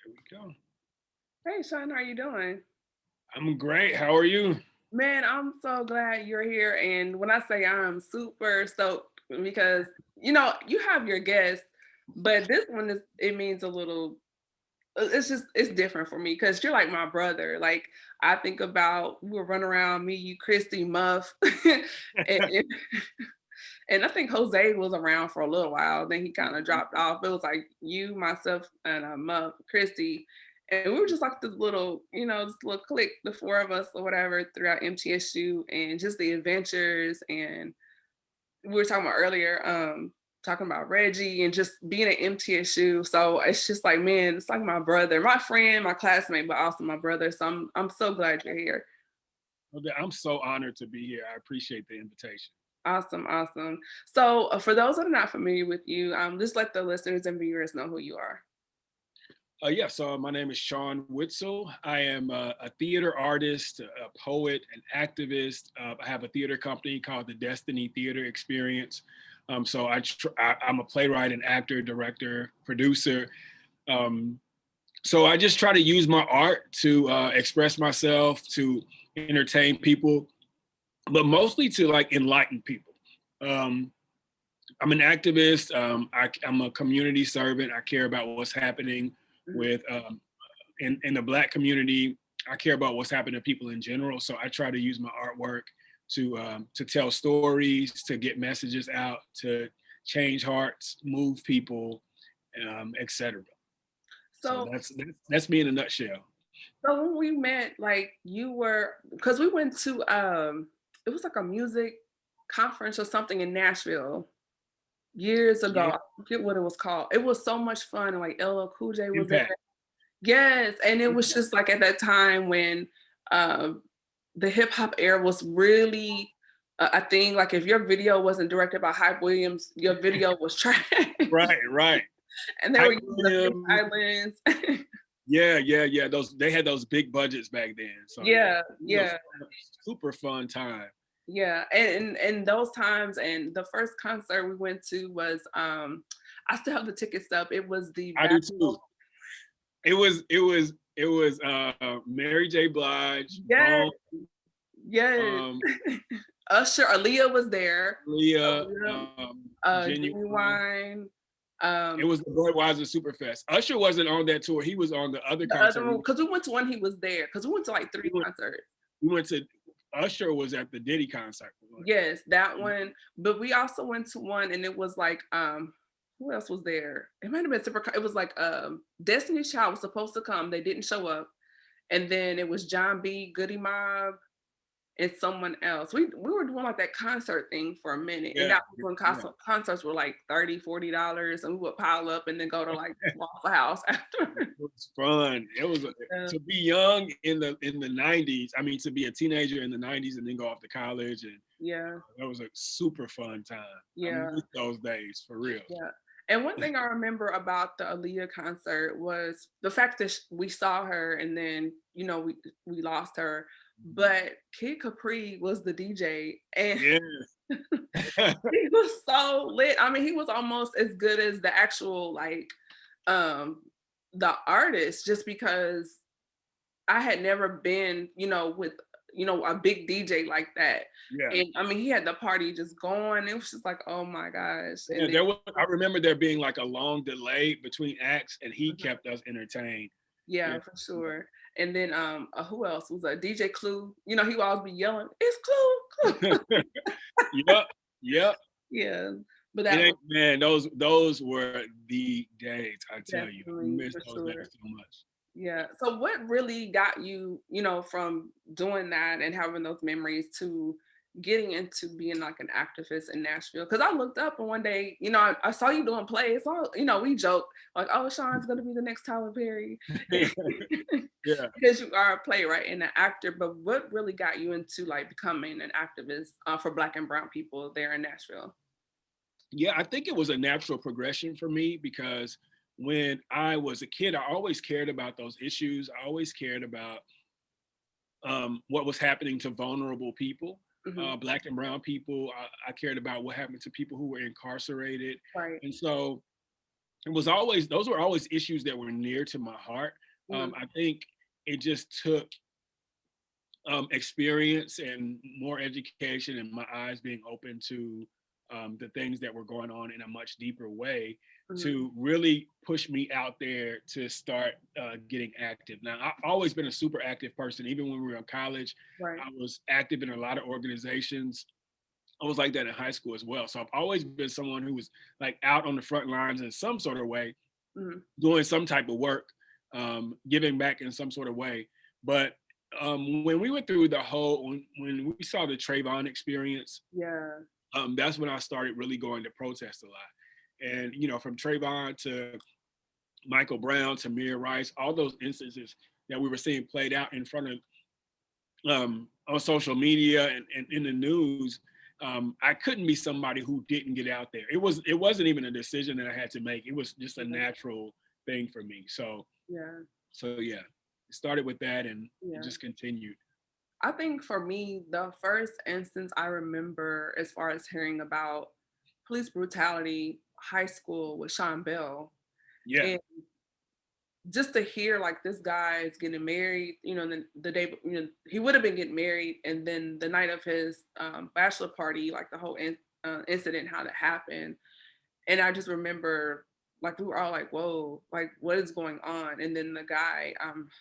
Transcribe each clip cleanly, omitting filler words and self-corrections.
There we go. Hey, Shawn, how are you doing? I'm great. How are you? Man, I'm so glad you're here. And when I say I'm super stoked because you have your guests, but this one it means a little it's different for me because you're like my brother. Like I think about we were running around me, you, Christy, Muff, and, and I think Jose was around for a little while. Then he kind of dropped off. It was like you, myself, and Muff, Christy, and we were just like this little, this little clique, the four of us or whatever, throughout MTSU, and just the adventures. And we were talking about earlier, talking about Reggie and just being at MTSU. So it's just like, man, it's like my brother, my friend, my classmate, but also my brother. So I'm so glad you're here. I'm so honored to be here. I appreciate the invitation. Awesome, awesome. So, for those that are not familiar with you, just let the listeners and viewers know who you are. Yeah, so my name is Shawn Whitsell. I am a theater artist, a poet, an activist. I have a theater company called the Destiny Theater Experience. I'm a playwright, an actor, director, producer. Um, so I just try to use my art to express myself, to entertain people, but mostly to like enlighten people. Um, I'm an activist. I'm a community servant. I care about what's happening Mhm. with in the Black community. I care about what's happening to people in general. So I try to use my artwork to tell stories, to get messages out, to change hearts, move people, etc. So So, that's me in a nutshell. so when we met, like you were, because we went to, it was like a music conference or something in Nashville years ago. Yeah, I forget what it was called. It was so much fun. And like LL Cool J was there. impact. Yes, and it was just like at that time when um, the hip hop era was really a thing. Like if your video wasn't directed by Hype Williams, your video was trash, Right, right. and they were Hype using the Williams. freestyling. Yeah, yeah, yeah. Those they had those big budgets back then. So yeah, Yeah, it was a yeah, super fun time. yeah. And those times, and the first concert we went to was I still have the ticket stub. It was the I do too. It was Mary J. Blige, yes, Bone, yes. um, Usher, Aaliyah was there. Leah, Aaliyah, Genuine. Genuine. It Um, was the Budweiser Superfest. Usher wasn't on that tour. He was on the other the other concert. one, because we went to one, he was there. Because we went to like We three went, concerts. we went to Usher was at the Diddy concert. Yes, that one. But we also went to one, and it was like, who else was there? It might have been super. It was like Destiny Child was supposed to come. They didn't show up. And then it was John B, Goody Mob, and someone else. We were doing like that concert thing for a minute. And Yeah, that was when yeah. concerts were like $30, $40, and we would pile up and then go to like Waffle House after. It was fun. It was Yeah. to be young in the '90s. I mean, to be a teenager in the '90s and then go off to college, and Yeah. that was a super fun time. I Yeah. miss those days for real. Yeah. And one thing I remember about the Aaliyah concert was the fact that we saw her and then, we lost her. But Kid Capri was the DJ and Yeah. he was so lit. I mean, he was almost as good as the actual um the artist just because I had never been, with a big DJ like that. Yeah. And I mean, he had the party just going. It was just like, oh my gosh. Yeah, And then I remember there being like a long delay between acts, and he Mhm. kept us entertained. Yeah. Yeah, for sure. And then who else was a DJ Clue? He would always be yelling, "It's Clue, Clue." Yep. Yep. Yeah. But It that ain't was man, those were the days, I tell you. I definitely miss for those days sure. so much. Yeah. So what really got you, from doing that and having those memories to getting into being like an activist in Nashville? Because I looked up and one day, I saw you doing plays. So, we joked like, oh, Sean's gonna be the next Tyler Perry. Yeah. Because you are a playwright and an actor, but what really got you into like becoming an activist for Black and Brown people there in Nashville? Yeah, I think it was a natural progression for me because when I was a kid, I always cared about those issues. I always cared about what was happening to vulnerable people, Hmm. Black and brown people. I cared about what happened to people who were incarcerated. Right. And so it was always, those were always issues that were near to my heart. Mhm. I think it just took experience and more education and my eyes being open to the things that were going on in a much deeper way Mhm. to really push me out there to start getting active. Now, I've always been a super active person. Even when we were in college, Right. I was active in a lot of organizations. I was like that in high school as well. So I've always been someone who was like out on the front lines in some sort of way, Mhm. doing some type of work, giving back in some sort of way. But when we went through the whole, when we saw the Trayvon experience, Yeah. that's when I started really going to protest a lot. And, you know, from Trayvon to Michael Brown to Mir Rice, all those instances that we were seeing played out in front of on social media and in the news, I couldn't be somebody who didn't get out there. It wasn't even a decision that I had to make. It was just a Yeah. natural thing for me. Yeah. So yeah, it started with that and it Yeah. just continued. I think for me, the first instance I remember as far as hearing about police brutality, high school with Sean Bell. Yeah, And just to hear like this guy is getting married, the day, he would have been getting married, and then the night of his bachelor party, like the whole incident, how that happened. And I just remember like we were all like, whoa, like what is going on? And then the guy,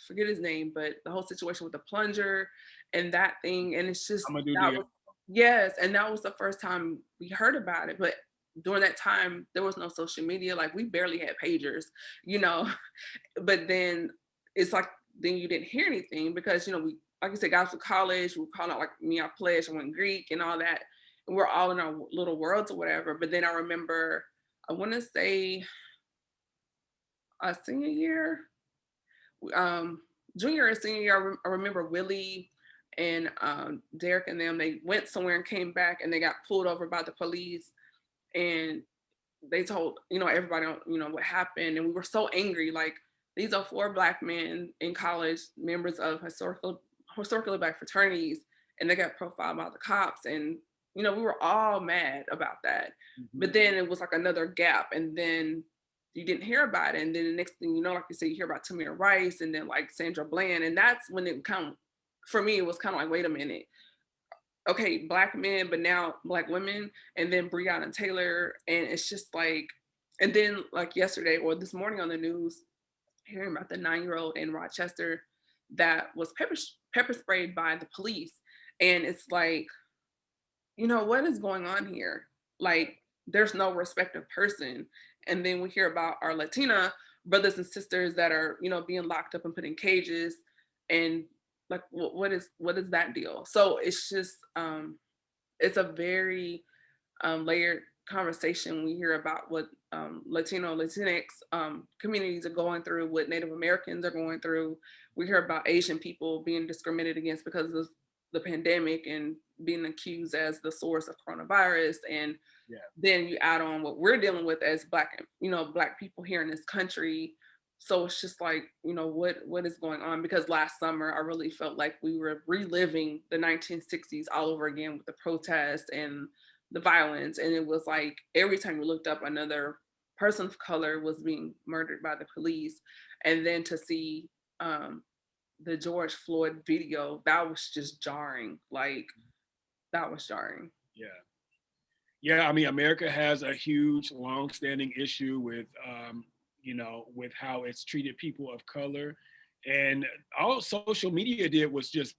forget his name, but the whole situation with the plunger and that thing. And it's just I'm gonna do that the was yes, and that was the first time we heard about it. But during that time, there was no social media. Like we barely had pagers, you know. But then it's like then you didn't hear anything because we like you said, got to college, we were calling out like me, I pledged, I went Greek and all that. And we're all in our little worlds or whatever. But then I remember I want to say a senior year, junior and senior year. I remember Willie and Derek and them. They went somewhere and came back, and they got pulled over by the police. And they told everybody what happened, and we were so angry. Like these are four Black men in college, members of historically Black fraternities, and they got profiled by the cops, and we were all mad about that. But Mhm. then it was like another gap, and then you didn't hear about it, and then the next thing like you said, you hear about Tamir Rice, and then like Sandra Bland, and that's when it kind of, for me, it was kind of like, wait a minute, okay, Black men, but now Black women, and then Breonna Taylor. And it's just like, and then like yesterday or this morning on the news, hearing about the 9-year-old in Rochester that was pepper sprayed by the police. And it's like, what is going on here? Like, there's no respect of person. And then we hear about our Latina brothers and sisters that are, being locked up and put in cages. And like, what is that deal? So it's just, it's a very layered conversation. We hear about what Latinx communities are going through, what Native Americans are going through. We hear about Asian people being discriminated against because of the pandemic and being accused as the source of coronavirus. And Yeah. then you add on what we're dealing with as Black people here in this country. So it's just like, what is going on? Because last summer I really felt like we were reliving the 1960s all over again with the protests and the violence. And it was like every time you looked up, another person of color was being murdered by the police. And then to see the George Floyd video, that was just jarring. Like that was jarring. Yeah. Yeah, I mean, America has a huge, long-standing issue with, with how it's treated people of color, and all social media did was just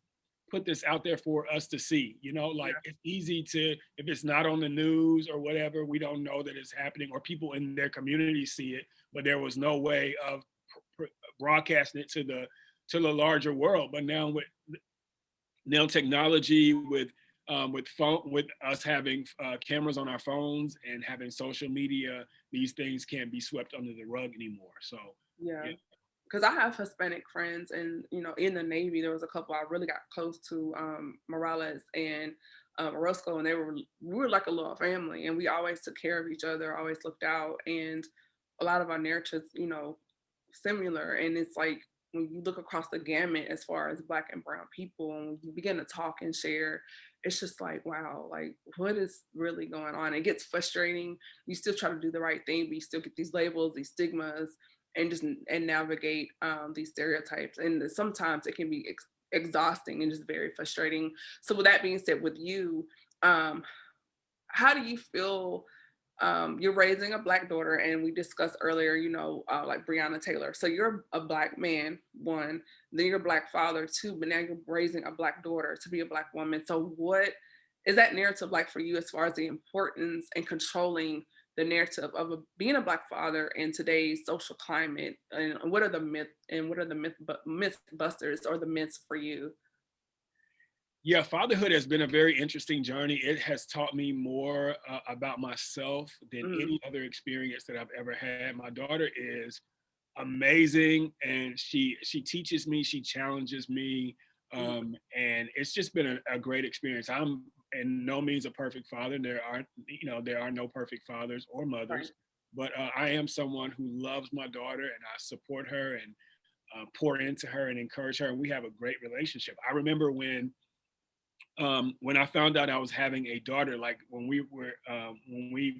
put this out there for us to see. You know, like it's easy to, if it's not on the news or whatever, we don't know that it's happening, or people in their community see it, but there was no way of broadcasting it to the larger world. But now technology with phone, with us having cameras on our phones and having social media, these things can't be swept under the rug anymore. So Yeah. yeah. Because I have Hispanic friends, and in the Navy, there was a couple I really got close to, Morales and Orozco, and we were like a little family, and we always took care of each other, always looked out, and a lot of our narratives, similar. And it's like when you look across the gamut as far as Black and brown people, and you begin to talk and share, it's just like, wow, like what is really going on? It gets frustrating. You still try to do the right thing, but you still get these labels, these stigmas, and just and navigate these stereotypes. And sometimes it can be exhausting and just very frustrating. So with that being said, with you, um, how do you feel you're raising a black daughter, and we discussed earlier, like Breonna Taylor. So you're a black man, one, then you're a black father, two, but now you're raising a black daughter to be a black woman. So what is that narrative like for you as far as the importance and controlling the narrative of being a black father in today's social climate? And what are the myth busters or the myths for you? Yeah, fatherhood has been a very interesting journey. It has taught me more about myself than Mhm. any other experience that I've ever had. My daughter is amazing, and she teaches me, she challenges me, Mhm. and it's just been a great experience. I'm in no means a perfect father. There are no perfect fathers or Right. mothers, but I am someone who loves my daughter, and I support her and pour into her and encourage her, and we have a great relationship. I remember when I found out I was having a daughter, like when we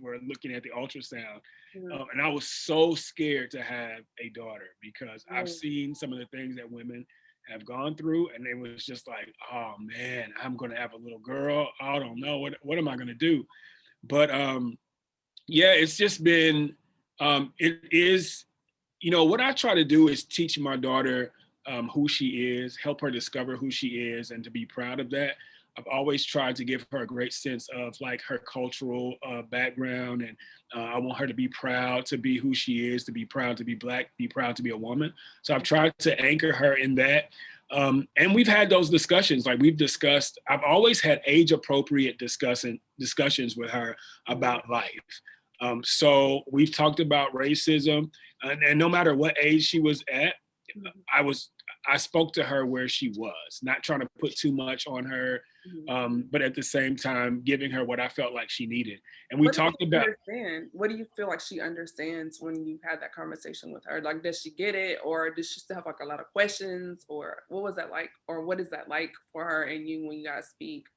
were looking at the ultrasound, Mhm. and I was so scared to have a daughter because I've Mhm. seen some of the things that women have gone through, and it was just like, oh man, I'm gonna have a little girl. I don't know what am I gonna do. But yeah, it's just been it is what I try to do is teach my daughter who she is, help her discover who she is, and to be proud of that. I've always tried to give her a great sense of like her cultural background, and I want her to be proud to be who she is, to be proud to be black, be proud to be a woman. So I've tried to anchor her in that. And we've had those discussions. Like we've discussed, I've always had age appropriate discussions with her Mhm. about life. So we've talked about racism, and no matter what age she was at, Mhm. I was I spoke to her where she was, not trying to put too much on her, Mhm. but at the same time giving her what I felt like she needed. And we What does talked she about understand? What do you feel like she understands when you had that conversation with her? Like, does she get it, or does she still have like a lot of questions, or what was that like, or what is that like for her and you when you guys speak?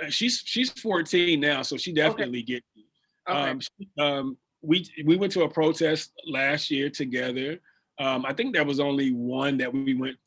she's 14 now, so she Okay, definitely gets it. okay. We went to a protest last year together. I think there was only one that we went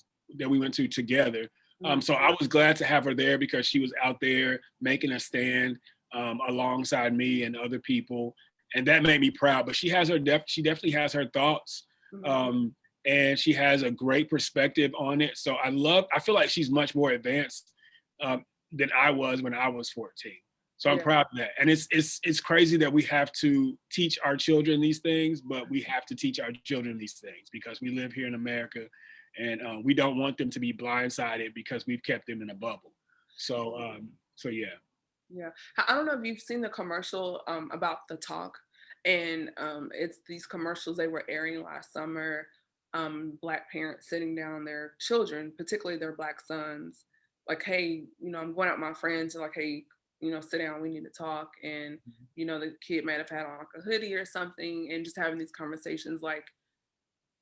to together. Mhm. So I was glad to have her there because she was out there making a stand alongside me and other people, and that made me proud. But she definitely has her thoughts, Mhm. um, and she has a great perspective on it. So I feel like she's much more advanced um, than I was when I was 14. So I'm Yeah, proud of that. And it's crazy that we have to teach our children these things, but we have to teach our children these things because we live here in America, and we don't want them to be blindsided because we've kept them in a bubble. So yeah. yeah. I don't know if you've seen the commercial about the talk, and it's these commercials they were airing last summer. Black parents sitting down their children, particularly their black sons, like, hey, I'm going out with my friends, and like, hey, sit down, we need to talk. And the kid might have had on like a hoodie or something, and just having these conversations, like,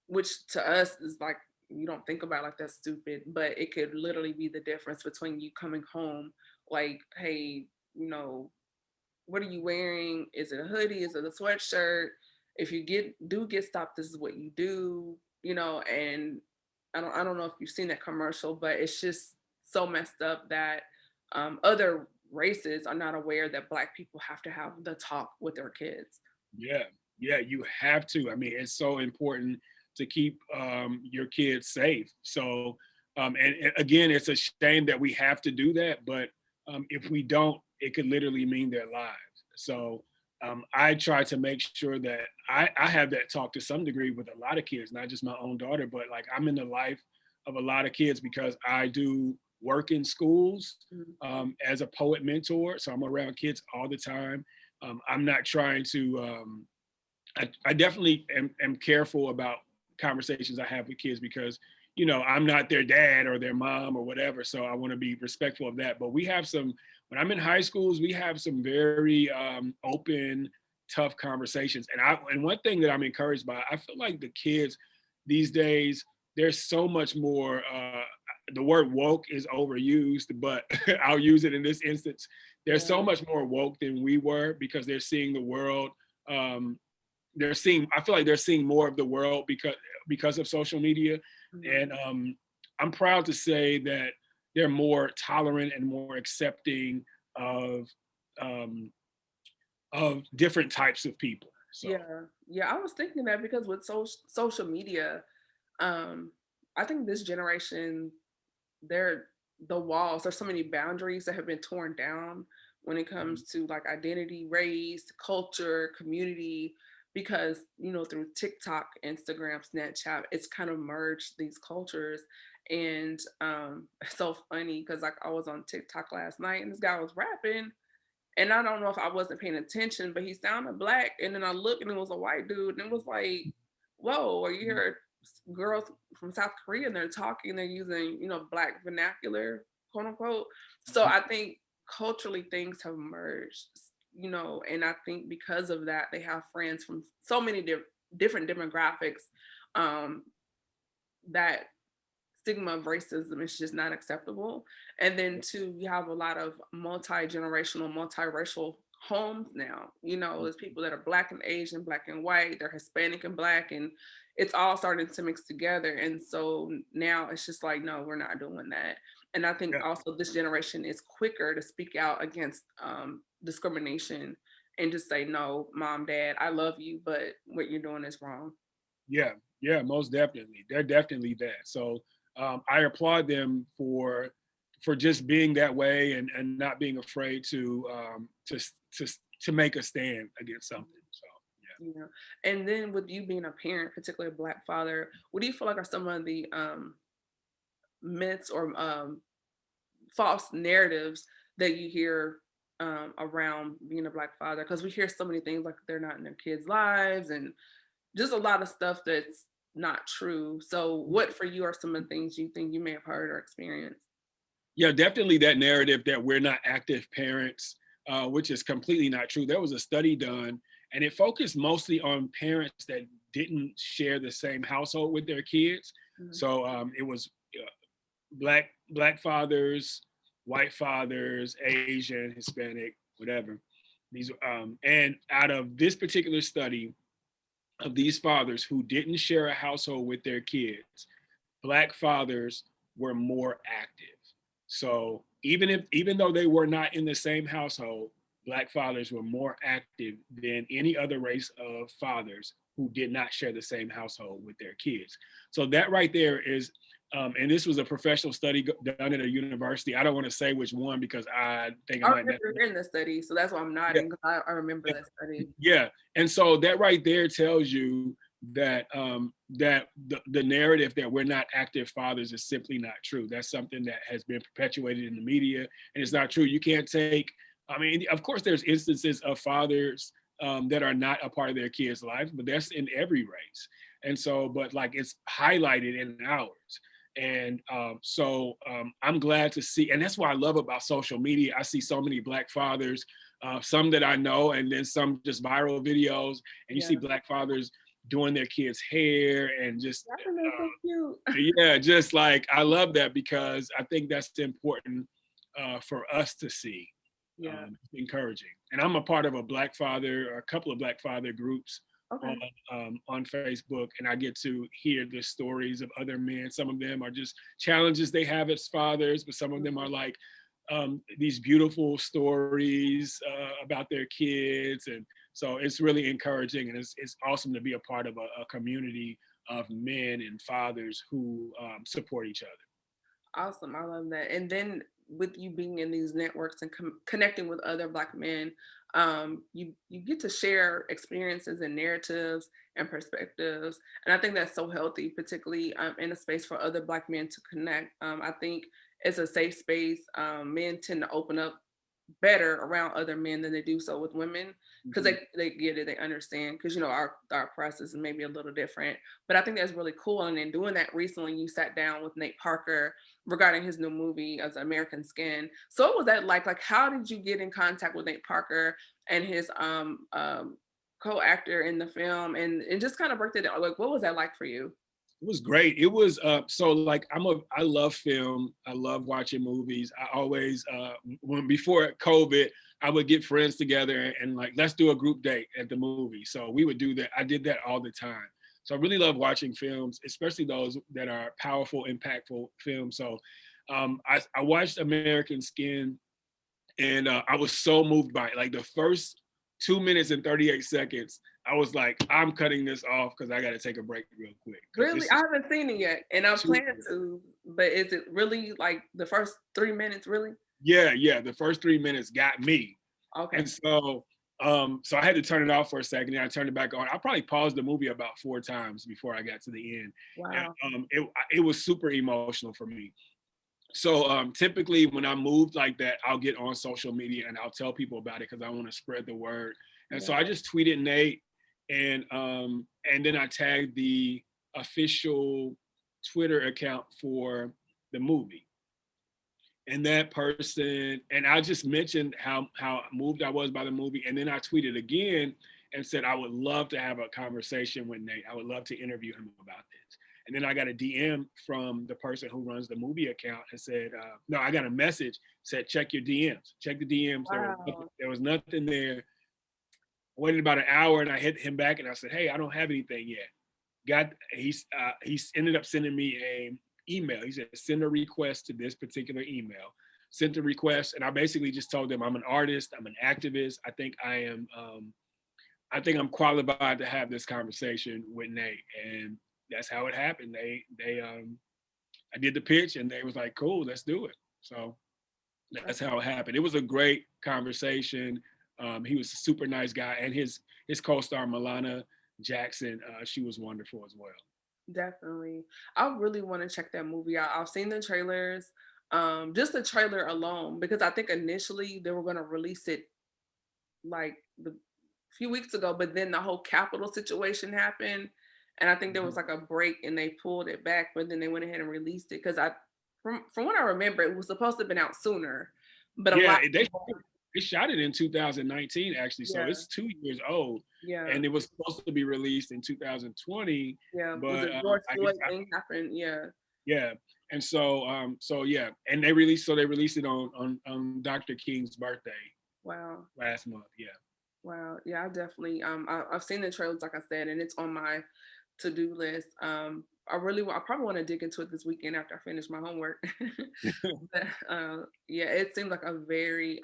which to us is like, you don't think about it like that's stupid, but it could literally be the difference between you coming home like, hey, you know, what are you wearing? Is it a hoodie? Is it a sweatshirt? If you get stopped, this is what you do, and I don't know if you've seen that commercial, but it's just so messed up that other races are not aware that black people have to have the talk with their kids. Yeah, yeah, you have to. I mean, it's so important to keep your kids safe. So, and again, it's a shame that we have to do that, but if we don't, it could literally mean their lives. So, I try to make sure that I have that talk to some degree with a lot of kids, not just my own daughter, but like I'm in the life of a lot of kids because I do work in schools Mhm. as a poet mentor. So I'm around kids all the time. I'm not trying to. I definitely am careful about conversations I have with kids because I'm not their dad or their mom or whatever. So I want to be respectful of that. But we have some when I'm in high schools, we have some very open, tough conversations. And one thing that I'm encouraged by, I feel like the kids these days, there's so much more. the word woke is overused, but I'll use it in this instance. They're Yeah. so much more woke than we were because they're seeing the world. Um, I feel like they're seeing more of the world because of social media. Mhm. And I'm proud to say that they're more tolerant and more accepting of um, different types of people. So Yeah. Yeah. I was thinking that because with social media, um, I think this generation, they're the walls, there's so many boundaries that have been torn down when it mhm, comes to like identity, race, culture, community, because through TikTok, Instagram, Snapchat, it's kind of merged these cultures. And it's so funny because like I was on TikTok last night and this guy was rapping, and I don't know if I wasn't paying attention, but he sounded black. And then I looked and it was a white dude. And it was like, whoa, are you mhm, hear girls from South Korea and they're talking, they're using, black vernacular, quote unquote. So mhm. I think culturally things have merged, and I think because of that, they have friends from so many different demographics, um, that stigma of racism is just not acceptable. And then two, you have a lot of multi-generational, multiracial homes now. There's people that are black and Asian, black and white, they're Hispanic and black, and it's all starting to mix together. And so now it's just like, no, we're not doing that. And I think Yeah, also this generation is quicker to speak out against discrimination and just say, no, mom, dad, I love you, but what you're doing is wrong. yeah, yeah, most definitely. They're definitely that. So I applaud them for just being that way and not being afraid to to make a stand against something. So Yeah. And then with you being a parent, particularly a black father, what do you feel like are some of the myths or false narratives that you hear around being a black father? Because we hear so many things like they're not in their kids' lives and just a lot of stuff that's not true. So yeah. what for you are some of the things you think you may have heard or experienced? Yeah, definitely that narrative that we're not active parents, which is completely not true. There was a study done, and it focused mostly on parents that didn't share the same household with their kids. Mhm. So it was black fathers, white fathers, Asian, Hispanic, whatever. These and out of this particular study of these fathers who didn't share a household with their kids, black fathers were more active. So even though they were not in the same household, black fathers were more active than any other race of fathers who did not share the same household with their kids. So that right there is, and this was a professional study done at a university. I don't want to say which one because I think I I might mess remember it up. hearing the study, so that's why I'm Yeah, nodding because I remember that study. yeah. And so that right there tells you that the narrative that we're not active fathers is simply not true. That's something that has been perpetuated in the media, and it's not true. You can't take. I mean, of course, there's instances of fathers that are not a part of their kids' life, but that's in every race. And so, but like it's highlighted in ours. And I'm glad to see, and that's what I love about social media. I see so many black fathers, some that I know, and then some just viral videos. And you see Yeah. black fathers doing their kids' hair and just, I think that's so cute. yeah, just like I love that because I think that's important for us to see. Yeah. Encouraging. And I'm a part of a black father, or a couple of black father groups Okay. on Facebook, and I get to hear the stories of other men. Some of them are just challenges they have as fathers, but some of them are like these beautiful stories about their kids, and so it's really encouraging, and it's awesome to be a part of a community of men and fathers who support each other. Awesome. I love that. And then with you being in these networks and connecting with other Black men, you get to share experiences and narratives and perspectives. And I think that's so healthy, particularly in a space for other Black men to connect. I think it's a safe space. Men tend to open up better around other men than they do so with women because Mhm. they get it, they understand because our process is maybe a little different. But I think that's really cool. And in doing that recently, you sat down with Nate Parker regarding his new movie as American Skin. So what was that like? Like, how did you get in contact with Nate Parker and his co-actor in the film, and just kind of break it down? Like, what was that like for you? It was great. It was so like I love film. I love watching movies. I always when before COVID, I would get friends together and like let's do a group date at the movie. So we would do that. I did that all the time. So I really love watching films, especially those that are powerful, impactful films. So I watched American Skin, and I was so moved by it. Like the first 2 minutes and 38 seconds, I was like, I'm cutting this off because I got to take a break real quick because Really? this I is haven't seen it yet, and I'm too. planning to, but is it really like the first 3 minutes really? Yeah, yeah. The first 3 minutes got me, Okay. and so I had to turn it off for a second, and I turned it back on. I probably paused the movie about 4 times before I got to the end, and Wow. it was super emotional for me. So typically when I move like that, I'll get on social media and I'll tell people about it because I want to spread the word. And so Yeah. I just tweeted Nate, and then I tagged the official Twitter account for the movie. And that person, and I just mentioned how moved I was by the movie. And then I tweeted again and said I would love to have a conversation with Nate. I would love to interview him about this. And then I got a DM from the person who runs the movie account and said, no, I got a message, said, check your DMs. Check the DMs. Wow. There was nothing there. I waited about an hour and I hit him back and I said, hey, I don't have anything yet. He's ended up sending me a email. He said, send a request to this particular email. Sent the request, and I basically just told them I'm an artist, I'm an activist. I think I'm qualified to have this conversation with Nate, and that's how it happened. I did the pitch, and they was like, cool, let's do it. So that's how it happened. It was a great conversation. He was a super nice guy, and his co-star Milana Jackson, she was wonderful as well. Definitely. I really want to check that movie out. I've seen the trailers, just the trailer alone, because I think initially they were going to release it like the few weeks ago, but then the whole Capitol situation happened, and I think there was Mhm. like a break, and they pulled it back, but then they went ahead and released it because from what I remember, it was supposed to have been out sooner, but a Yeah, lot of people, they shot it in 2019 actually, so yeah, it's 2 years old, yeah, and it was supposed to be released in 2020, yeah, was but it George I Floyd guess I, thing happened? Yeah, yeah, and so yeah, and they released it on Dr. King's birthday wow. last month. Yeah. Wow. Yeah, I definitely I've seen the trailers like I said, and it's on my to-do list. I probably want to dig into it this weekend after I finish my homework. But yeah, it seems like a very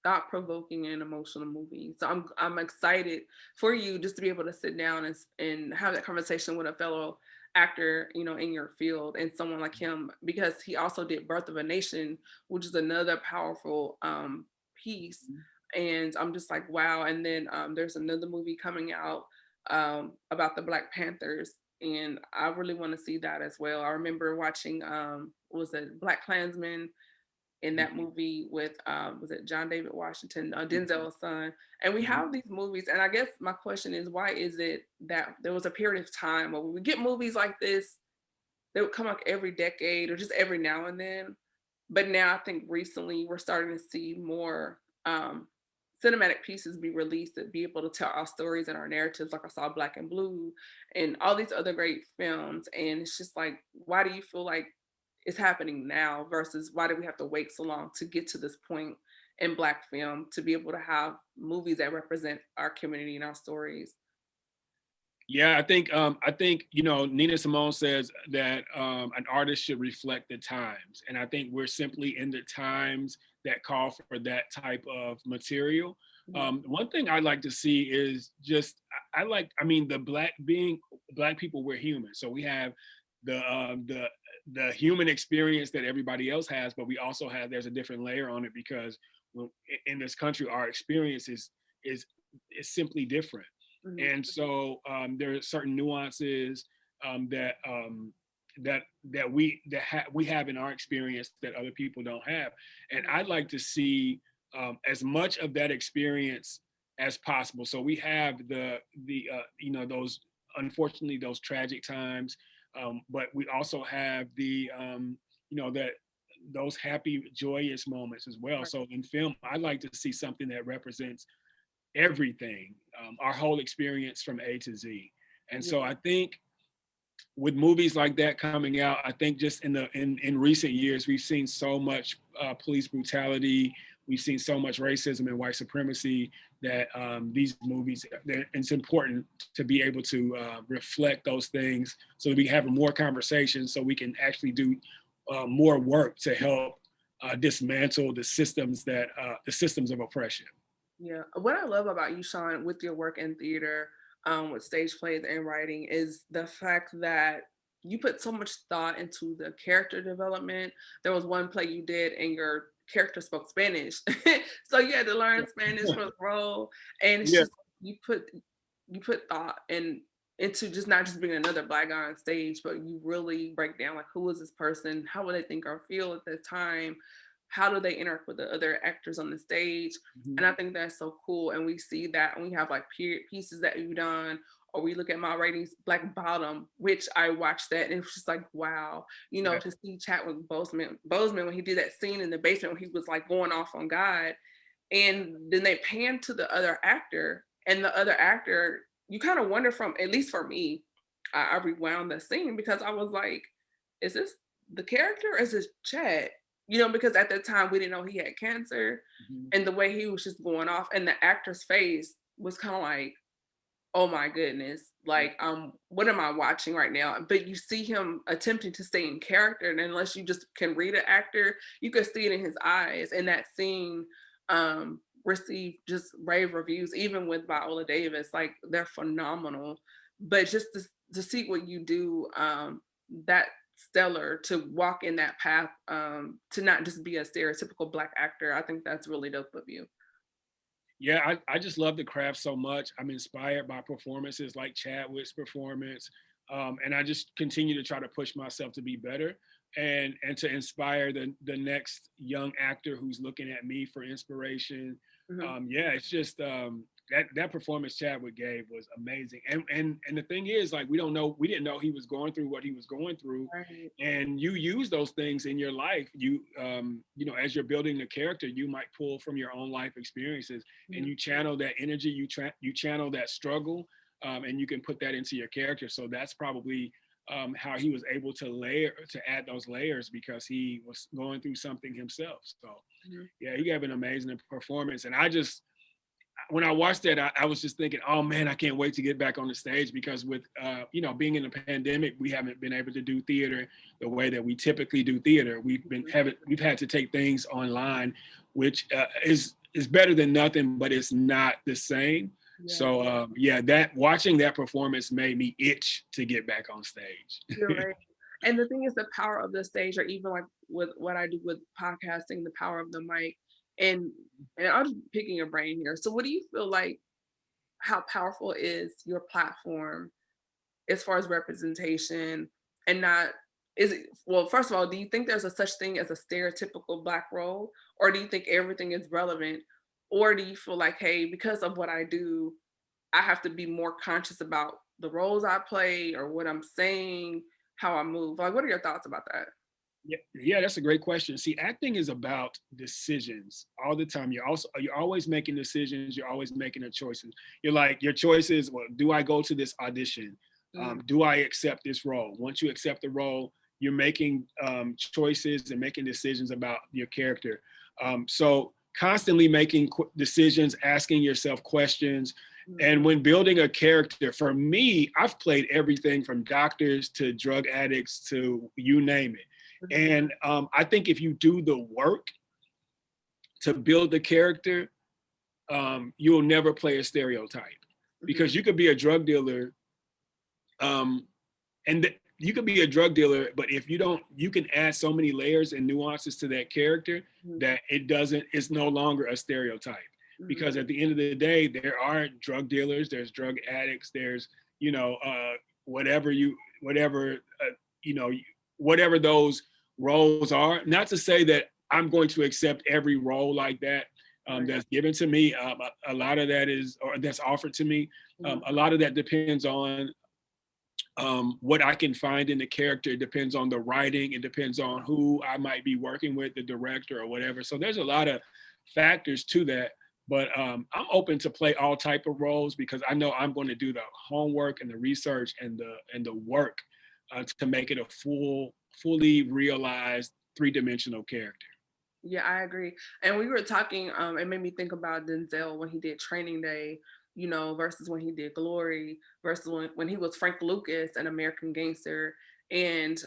thought-provoking and emotional movie. So I'm excited for you just to be able to sit down and have that conversation with a fellow actor, in your field and someone like him because he also did Birth of a Nation, which is another powerful piece. And I'm just like, wow. And then there's another movie coming out about the Black Panthers. And I really want to see that as well. I remember watching, what was it, Black Klansman in that movie with was it John David Washington, Denzel's son. And we have these movies, and I guess my question is, why is it that there was a period of time where we get movies like this, they would come like every decade or just every now and then, but now I think recently we're starting to see more cinematic pieces be released that be able to tell our stories and our narratives, like I saw Black and Blue and all these other great films. And it's just like, why do you feel like it's happening now versus why do we have to wait so long to get to this point in Black film to be able to have movies that represent our community and our stories? Yeah, I think Nina Simone says that an artist should reflect the times, and I think we're simply in the times that call for that type of material. Mhm. One thing I like to see is just I mean the black people, we're human, so we have the human experience that everybody else has, but we also have there's a different layer on it because in this country our experience is is simply different, Mhm. and so there are certain nuances that we have in our experience that other people don't have, and I'd like to see as much of that experience as possible. So we have those, unfortunately, those tragic times, but we also have that those happy joyous moments as well. Right. So in film I'd like to see something that represents everything, our whole experience from A to Z. And Yeah. so I think with movies like that coming out, I think just in recent years, we've seen so much police brutality. We've seen so much racism and white supremacy that these movies, it's important to be able to reflect those things so that we have more conversations so we can actually do more work to help dismantle the systems of oppression. Yeah. What I love about you, Shawn, with your work in theater, with stage plays and writing, is the fact that you put so much thought into the character development. There was one play you did, and your character spoke Spanish, so you had to learn Spanish for the role. And it's Yeah. just you put you put thought and into just not just being another black guy on stage, but you really break down like who is this person, how would they think or feel at that time, how do they interact with the other actors on the stage. Mhm. And I think that's so cool. And we see that, and we have like period pieces that you've done, or we look at my ratings, Black Bottom, which I watched that and it was just like, wow, Yeah. to see Chadwick Boseman when he did that scene in the basement when he was like going off on God. And then they pan to the other actor, and the other actor, you kind of wonder from, at least for me, I rewound the scene because I was like, is this the character or is this Chad? Because at that time we didn't know he had cancer, Mhm. and the way he was just going off, and the actor's face was kind of like, oh my goodness, Yeah. like, what am I watching right now? But you see him attempting to stay in character, and unless you just can read an actor, you could see it in his eyes. And that scene received just rave reviews, even with Viola Davis, like they're phenomenal. But just to see what you do, that stellar to walk in that path, to not just be a stereotypical black actor. I think that's really dope of you. Yeah, I just love the craft so much. I'm inspired by performances like Chadwick's performance. And I just continue to try to push myself to be better and to inspire the next young actor who's looking at me for inspiration. Mhm. Yeah, it's just that performance Chadwick gave was amazing. And the thing is, like, we didn't know he was going through what he was going through, Right. and you use those things in your life. As you're building the character, you might pull from your own life experiences and Yeah. you channel that energy, you channel that struggle, and you can put that into your character. So that's probably how he was able to add those layers because he was going through something himself. So Mhm. yeah, he gave an amazing performance, and when I watched that, I was just thinking, oh man, I can't wait to get back on the stage because with being in a pandemic, we haven't been able to do theater the way that we typically do theater. We've had to take things online, which is better than nothing, but it's not the same. Yeah. So yeah, that watching that performance made me itch to get back on stage. You're right. And the thing is, the power of the stage, or even like with what I do with podcasting, the power of the mic. And I'm just picking your brain here. So what do you feel like, how powerful is your platform as far as representation, and not, is it, well, first of all, do you think there's a such thing as a stereotypical black role, or do you think everything is relevant, or do you feel like, hey, because of what I do, I have to be more conscious about the roles I play or what I'm saying, how I move? Like, what are your thoughts about that? Yeah, that's a great question. See, acting is about decisions all the time. You're always making decisions. You're always making a choices. You're like your choices. Well, do I go to this audition? Mm, Do I accept this role? Once you accept the role, you're making choices and making decisions about your character. So constantly making decisions, asking yourself questions. mm, And when building a character, for me, I've played everything from doctors to drug addicts to you name it. mhm, And I think if you do the work to build the character, you'll never play a stereotype mhm, because you could be a drug dealer, um, you could be a drug dealer, but if you don't, you can add so many layers and nuances to that character mhm, that it's no longer a stereotype. mhm. Because at the end of the day, there are drug dealers, there's drug addicts, there's, you know, whatever whatever, you know, whatever those roles are. Not to say that I'm going to accept every role like that Right. that's given to me. A lot of that is, or that's offered to me. Mhm, A lot of that depends on what I can find in the character. It depends on the writing. It depends on who I might be working with, the director or whatever. So there's a lot of factors to that. But I'm open to play all type of roles because I know I'm going to do the homework and the research and the work to make it a fully realized three-dimensional character. Yeah, I agree. And we were talking, it made me think about Denzel when he did Training Day, you know, versus when he did Glory, versus when he was Frank Lucas and American Gangster, and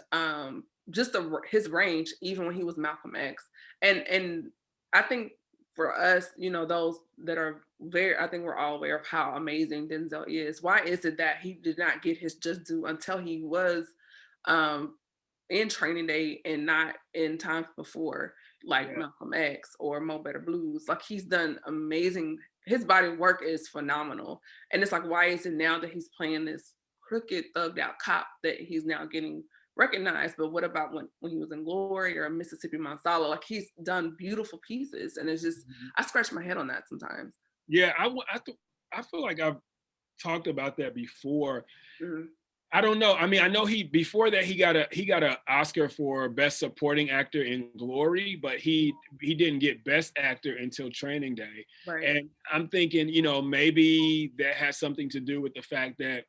just his range, even when he was Malcolm X. And I think for us, you know, those that are very, I think we're all aware of how amazing Denzel is. Why is it that he did not get his just due until he was um in Training Day and not in times before, like Yeah. Malcolm X or Mo Better Blues? Like he's done amazing. His body of work is phenomenal. And it's like, why is it now that he's playing this crooked, thugged out cop that he's now getting recognized? But what about when he was in Glory or Mississippi Mansala? Like he's done beautiful pieces. And it's just, Mhm. I scratch my head on that sometimes. Yeah, I feel like I've talked about that before. Mhm. I don't know. I mean, I know he before that he got an Oscar for Best Supporting Actor in Glory, but he didn't get Best Actor until Training Day. Right. And I'm thinking, you know, maybe that has something to do with the fact that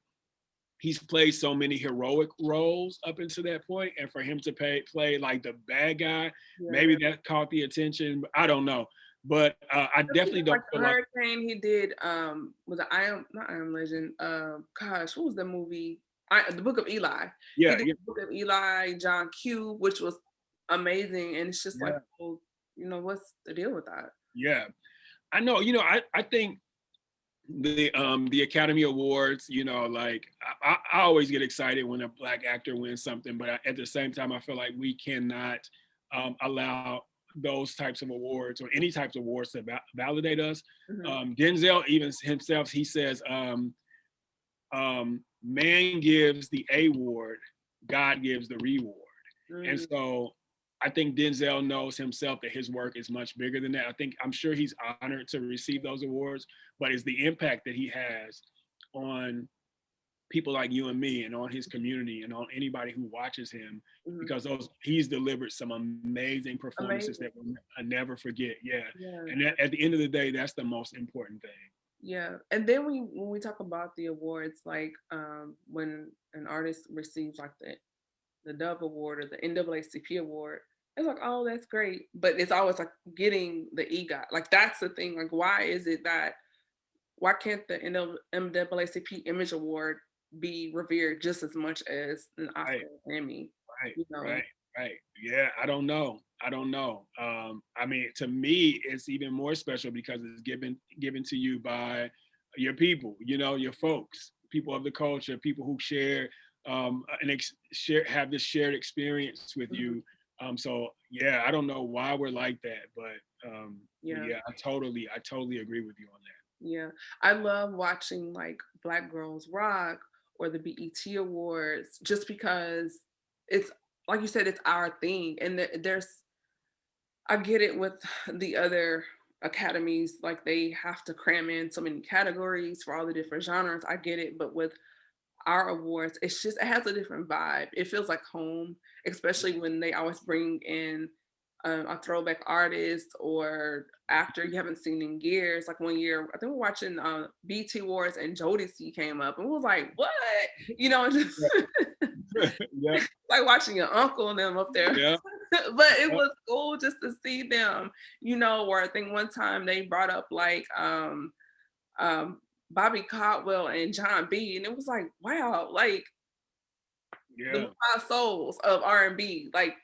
he's played so many heroic roles up until that point, and for him to play like the bad guy, Yeah. maybe that caught the attention. I don't know, but I He definitely did, don't like feel like Hurricane, he did was it I Am not I Am Legend, gosh, what was the movie? The Book of Eli. He yeah, did yeah, the Book of Eli, John Q, which was amazing. And it's just like, yeah, well, you know, what's the deal with that? yeah. I know. You know, I think the Academy Awards, you know, like I always get excited when a black actor wins something, but at the same time, I feel like we cannot allow those types of awards or any types of awards to validate us. Mhm. Denzel even himself, he says, man gives the award, God gives the reward. And Mm, so I think Denzel knows himself that his work is much bigger than that. I'm sure he's honored to receive those awards, but it's the impact that he has on people like you and me and on his community and on anybody who watches him, mhm. because he's delivered some amazing performances Amazing. that I never forget. Yeah. Yeah. And at the end of the day, that's the most important thing. Yeah. And then when we talk about the awards, like when an artist receives like the Dove Award or the NAACP Award. It's like, oh, that's great. But it's always like getting the EGOT. Like that's the thing. Like, why is it that why can't the NAACP Image Award be revered just as much as an Right. Oscar or Emmy? Right, You know? right, right. Yeah, I don't know. I don't know. I mean, to me, it's even more special because it's given to you by your people. You know, your folks, people of the culture, people who share share have this shared experience with Mhm. you. So yeah, I don't know why we're like that, but Yeah. yeah, I totally agree with you on that. Yeah. I love watching like Black Girls Rock or the BET Awards just because it's like you said, it's our thing. And there's I get it with the other academies, like they have to cram in so many categories for all the different genres. I get it, but with our awards, it's just it has a different vibe. It feels like home, especially when they always bring in a throwback artist or actor you haven't seen in years. Like one year, I think we're watching BT Wars and Jodeci came up, and we was like, "What?" You know, just Yeah, like watching your uncle and them up there. yeah, But it yeah, was cool just to see them, you know, where I think one time they brought up like um Bobby Caldwell and John B. And it was like, wow, like the yeah. five souls of R&B, like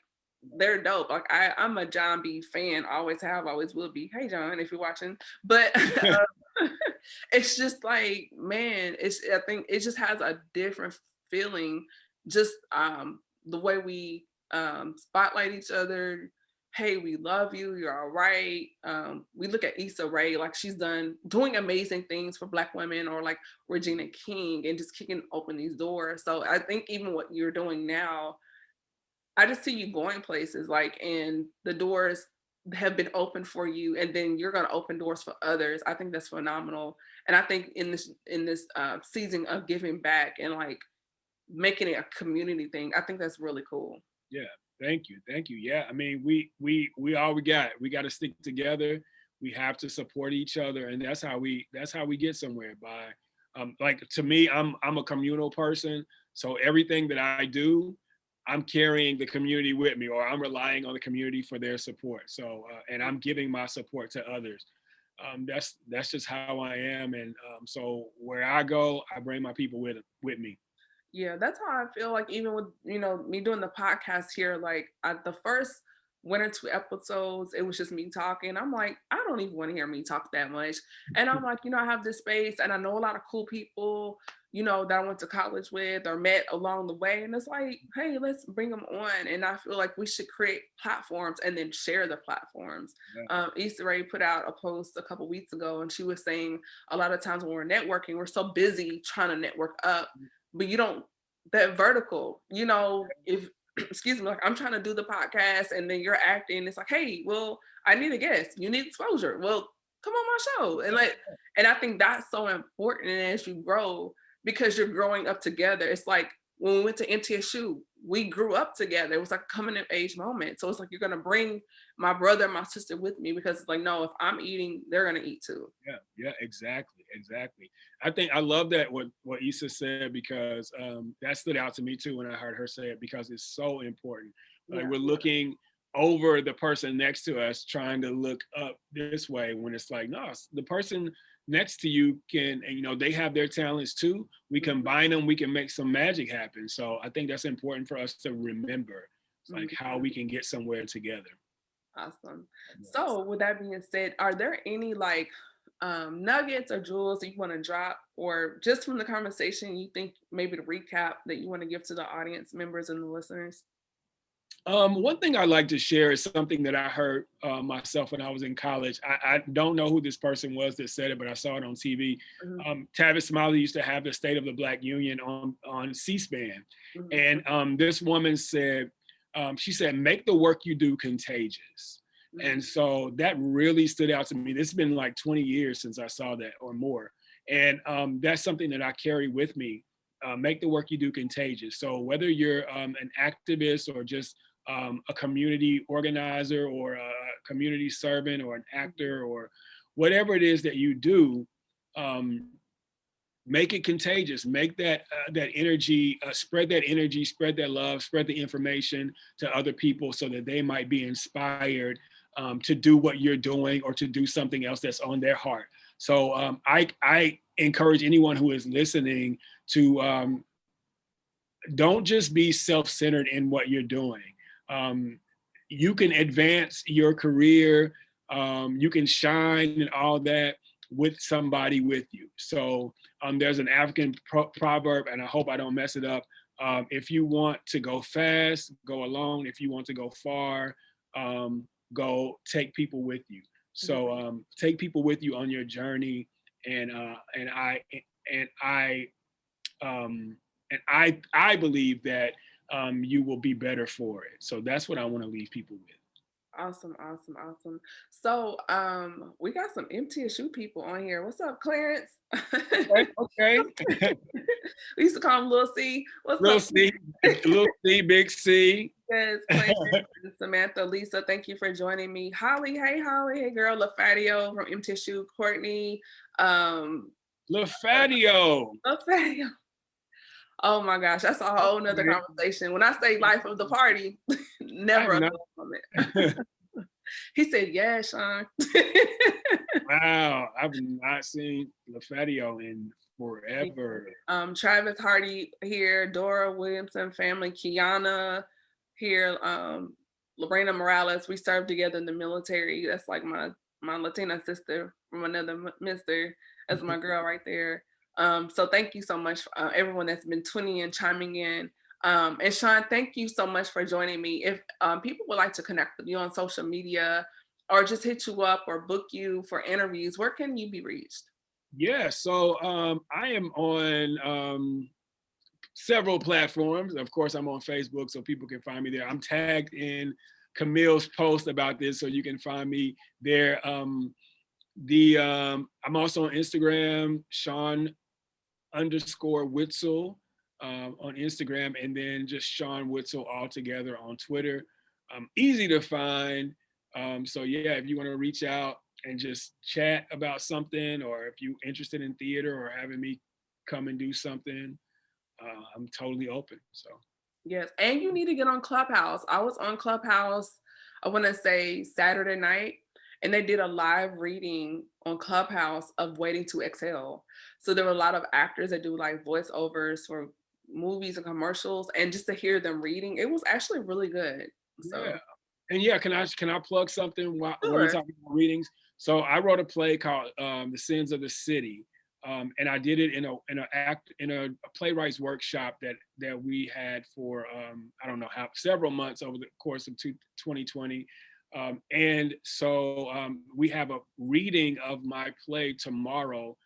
they're dope. Like I'm a John B fan, always have, always will be. Hey John, if you're watching. But it's just like, man, I think it just has a different feeling. Just the way we spotlight each other. Hey, we love you. You're all right. We look at Issa Rae, like she's doing amazing things for Black women, or like Regina King, and just kicking open these doors. So I think even what you're doing now, I just see you going places, like, and the doors have been open for you, and then you're gonna open doors for others. I think that's phenomenal. And I think in this season of giving back and like making it a community thing, I think that's really cool. Yeah, thank you, thank you. Yeah, I mean, we all we got. We got to stick together. We have to support each other, and that's how we get somewhere. By like to me, I'm a communal person, So everything that I do, I'm carrying the community with me, or I'm relying on the community for their support. So, and I'm giving my support to others. That's just how I am, and so where I go, I bring my people with me. Yeah, that's how I feel like even with, me doing the podcast here, like at the first 1 or 2 episodes, it was just me talking. I'm like, I don't even want to hear me talk that much. And I'm like, I have this space and I know a lot of cool people, that I went to college with or met along the way. And it's like, hey, let's bring them on. And I feel like we should create platforms and then share the platforms. Yeah. Issa Rae put out a post a couple weeks ago and she was saying a lot of times when we're networking, we're so busy trying to network up, but you don't, that vertical, if excuse me, like I'm trying to do the podcast and then you're acting, it's like, hey, well, I need a guest, you need exposure, well, come on my show. And I think that's so important as you grow, because you're growing up together. It's like when we went to MTSU, we grew up together. It was like a coming of age moment. So it's like you're gonna bring my brother and my sister with me, because it's like, no, if I'm eating, they're gonna eat too. Yeah, exactly. I think I love that what Issa said, because that stood out to me too when I heard her say it, because it's so important. Like Yeah. we're looking over the person next to us, trying to look up this way, when it's like, no, the person next to you can, and they have their talents too. We combine them, we can make some magic happen. So I think that's important for us to remember. It's like how we can get somewhere together. Awesome. So with that being said, are there any like nuggets or jewels that you want to drop, or just from the conversation you think maybe to recap that you want to give to the audience members and the listeners? One thing I like to share is something that I heard myself when I was in college. I don't know who this person was that said it, but I saw it on TV. Mhm, Tavis Smiley used to have the State of the Black Union on C-SPAN, mhm, and this woman said, she said, "Make the work you do contagious." mhm, And so that really stood out to me. This has been like 20 years since I saw that or more, and that's something that I carry with me. Make the work you do contagious. So whether you're an activist or just a community organizer or a community servant or an actor or whatever it is that you do, um, make it contagious. Make that energy, spread that energy, spread that love, spread the information to other people so that they might be inspired to do what you're doing or to do something else that's on their heart. So I encourage anyone who is listening to don't just be self-centered in what you're doing. Um, you can advance your career, you can shine and all that with somebody with you. So there's an African proverb, and I hope I don't mess it up. If you want to go fast, go alone. If you want to go far, go take people with you. mhm. So take people with you on your journey, and and I um, I believe that you will be better for it. So that's what I want to leave people with. Awesome, awesome, awesome. So we got some MTSU people on here. What's up, Clarence? Okay. We used to call him Lil C. What's Little up? C, little C, big C. Yes, Clarence, and Samantha, Lisa, thank you for joining me. Holly, hey Holly, hey girl, LaFatio from MTSU, Courtney, um, LaFatio. LaFatio. Oh my gosh, that's a whole nother Okay. conversation. When I say life of the party, never I've a not. dull moment. He said, yeah, Sean. Wow, I've not seen LaFatio in forever. Travis Hardy here, Dora Williamson family, Kiana here, Lorena Morales. We served together in the military. That's like my Latina sister from another mister. That's my girl right there. So thank you so much, everyone that's been tuning in, chiming in. And Sean, thank you so much for joining me. If people would like to connect with you on social media or just hit you up or book you for interviews, where can you be reached? Yeah, so I am on several platforms. Of course, I'm on Facebook, so people can find me there. I'm tagged in Camille's post about this, so you can find me there. I'm also on Instagram, Shawn underscore Whitsell on Instagram, and then just Shawn Whitsell all together on Twitter. Easy to find. So yeah, if you want to reach out and just chat about something, or if you're interested in theater or having me come and do something, I'm totally open. So Yes, and you need to get on Clubhouse. I was on Clubhouse, I want to say Saturday night, and they did a live reading on Clubhouse of Waiting to Exhale. So there were a lot of actors that do like voiceovers for movies and commercials, and just to hear them reading, it was actually really good. yeah. So And yeah, can I plug something while you're sure. talking about readings? So I wrote a play called The Sins of the City, and I did it in a playwrights workshop that we had for I don't know how several months over the course of 2020. And so we have a reading of my play tomorrow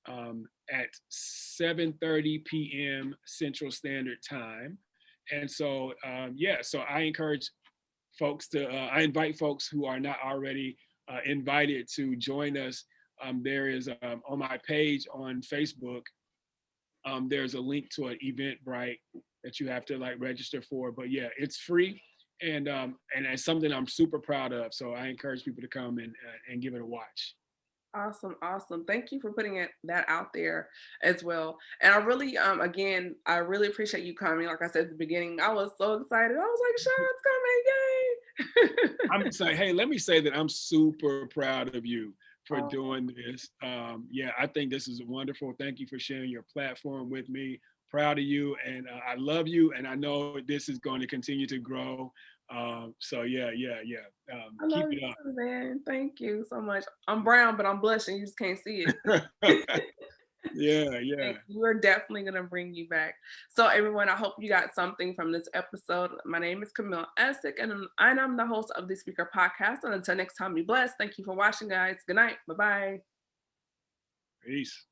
at 7:30 p.m. Central Standard Time. And so yeah, so I invite folks who are not already invited to join us. There is on my page on Facebook, there's a link to an Eventbrite that you have to like register for. But yeah, it's free, and it's something I'm super proud of. So I encourage people to come and give it a watch. Awesome, awesome. Thank you for putting that out there as well. And I really, again, I really appreciate you coming. Like I said at the beginning, I was so excited. I was like, Sean's coming, yay! I'm saying, hey, let me say that I'm super proud of you for Oh, doing this. Yeah, I think this is wonderful. Thank you for sharing your platform with me. Proud of you, and I love you, and I know this is going to continue to grow. So yeah, yeah, yeah. I Keep love you too, man. Thank you so much. I'm brown, but I'm blushing. You just can't see it. it up. Yeah, yeah. We're definitely gonna bring you back. So everyone, I hope you got something from this episode. My name is Camille Essick, and I'm the host of the Speaker Podcast. And until next time, be blessed. Thank you for watching, guys. Good night. Bye bye. Peace.